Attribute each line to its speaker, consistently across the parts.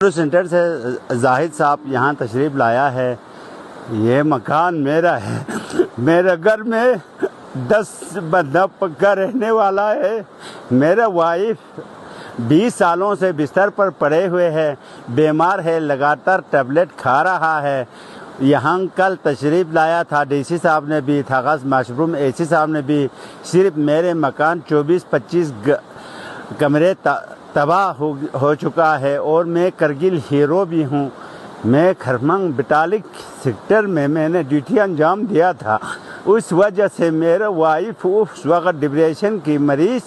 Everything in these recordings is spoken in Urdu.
Speaker 1: سینٹر سے زاہد صاحب یہاں تشریف لایا ہے. یہ مکان میرا ہے. میرے گھر میں 10 بندہ پکا رہنے والا ہے. میرا وائف 20 سالوں سے بستر پر پڑے ہوئے ہے, بیمار ہے, لگاتار ٹیبلٹ کھا رہا ہے. یہاں کل تشریف لایا تھا ڈی سی صاحب نے بھی, تھاغاز مشروم اے سی صاحب نے بھی. صرف میرے مکان 24-25 کمرے تباہ ہو چکا ہے اور میں کرگل ہیرو بھی ہوں. میں خرمنگ بٹالک سیکٹر میں نے ڈیوٹی انجام دیا تھا. اس وجہ سے میرا وائف اس وقت ڈپریشن کی مریض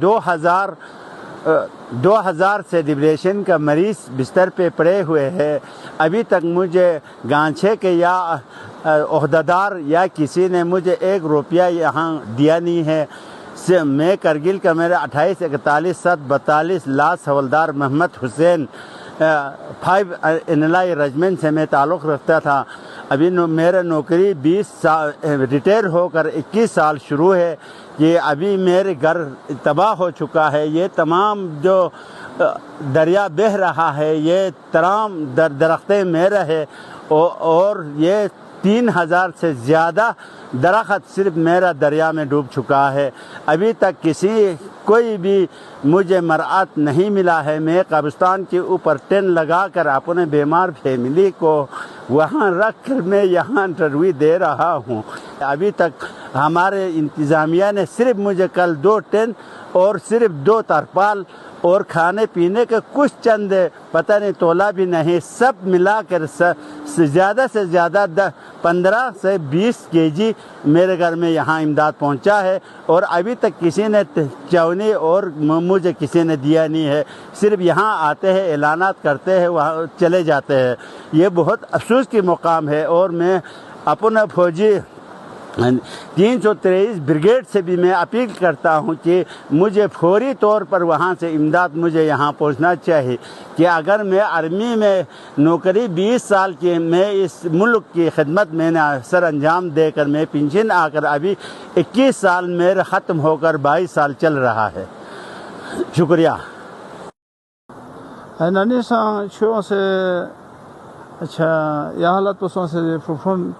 Speaker 1: 2000 سے ڈپریشن کا مریض بستر پہ پڑے ہوئے ہے. ابھی تک مجھے گانچھے کے یا عہدیدار یا کسی نے مجھے 1 روپیہ یہاں دیا نہیں ہے. میں کرگل کا میرا 28-41-7-42 لاس حوالدار محمد حسین 5 انلائی رجمنٹ سے میں تعلق رکھتا تھا. ابھی میرا نوکری 20 سال ریٹائر ہو کر 21 سال شروع ہے. یہ ابھی میرے گھر تباہ ہو چکا ہے. یہ تمام جو دریا بہہ رہا ہے یہ تمام درختیں میرا ہے اور یہ 3000 سے زیادہ درخت صرف میرا دریا میں ڈوب چکا ہے. ابھی تک کوئی بھی مجھے مرعات نہیں ملا ہے. میں قبرستان کے اوپر ٹین لگا کر اپنے بیمار فیملی کو وہاں رکھ کر میں یہاں انٹرویو دے رہا ہوں. ابھی تک ہمارے انتظامیہ نے صرف مجھے کل 2 ٹین اور صرف 2 ترپال اور کھانے پینے کے کچھ چند پتہ نہیں تولا بھی نہیں, سب ملا کر زیادہ سے زیادہ 15 سے 20 kg میرے گھر میں یہاں امداد پہنچا ہے. اور ابھی تک کسی نے چونی اور مجھے کسی نے دیا نہیں ہے. صرف یہاں آتے ہیں, اعلانات کرتے ہیں, وہاں چلے جاتے ہیں. یہ بہت افسوس کی مقام ہے. اور میں اپنا فوجی 323 بریگیڈ سے بھی میں اپیل کرتا ہوں کہ مجھے فوری طور پر وہاں سے امداد مجھے یہاں پہنچنا چاہیے. کہ اگر میں آرمی میں نوکری 20 سال کی, میں اس ملک کی خدمت میں نے سر انجام دے کر میں پنشن آ کر ابھی 21 سال میرا ختم ہو کر 22 سال چل رہا ہے. شکریہ.
Speaker 2: اچھا یہ حالت پسوں سے پرفارم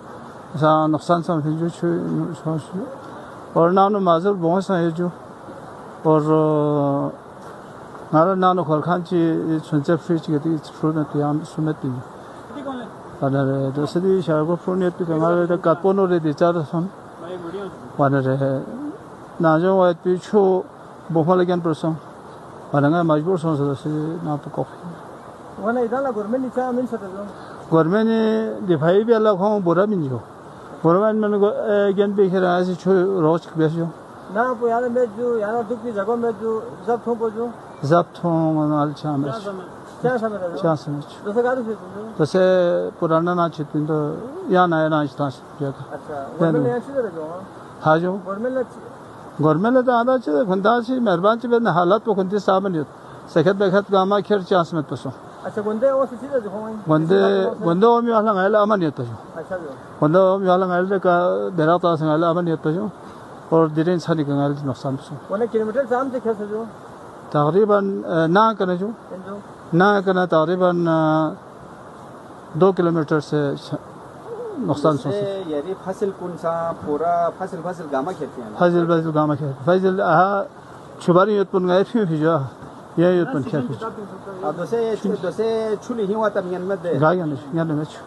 Speaker 2: نقصان سمجھو اور نانو معذر بہت سا ہے جو اور نارا نانو خورخان چی سنچے فریچ گتی فرونت یام سمت دی اور دوسری شارگو فرونیت بھی کمارے دا کاتپونو رے دی چار سن اور ناجو وائد پیچھو بہت لگن پرسوں اور انگا مجبور سن سے دوسری ناپو کوفی
Speaker 3: وانا ادالا گورنمنٹ نیچا امین ستا جو
Speaker 2: گورنمنٹ دفاعی بھی اللہ کو برا بھی جو گورنمنٹ میں نے گن بھی کھرا ایسی چھو روز بیس جو
Speaker 3: نا پو یانا میں جو یانا دکھ کی جگہ میں جو ضبط ہوں پو جو
Speaker 2: ضبط ہوں آل چاہ سمجھ
Speaker 3: دوسرے گاڑی سے جو
Speaker 2: دوسرے پرانا نا چھتن تو یا نیا نا چھتا جگہ.
Speaker 3: اچھا گورنمنٹ نے اچھی دے جو
Speaker 2: ہاں جو گورنمنٹ نے تو آدھا چھتے کھندا چھی مہربان چھی بیدن حالات پو کھنتی صاحبن یوت سکھت بکھت گاما کھر چاہ سمت پسو.
Speaker 3: اچھا گندے وہ سے چیزیں جو ہوں
Speaker 2: گندے وہ میں والا غیل امن یوت پسو.
Speaker 3: اچھا جو
Speaker 2: گندے وہ میں والا غیل کا بیراتا سے غیل امن یوت پسو اور دیرین سانی کا غیل نقصان پسو.
Speaker 3: وانا کلومیٹر سام سے کھیسے جو
Speaker 2: تقریباً نا کرنے جو نا کرنا تقریباً 2 کلومیٹر سے نقصان سو سے
Speaker 4: یعنی فصل کون سا پورا فصل گاما کھیلتے ہیں
Speaker 2: فصل گاما کھیلتے فصل آہا چھباری یوت پن گئے پھیوں پھیجو یہ یوت پن کھیلتے
Speaker 4: دوسرے چھولی ہی ہوا تب ین میں دے
Speaker 2: گایا نہیں چھو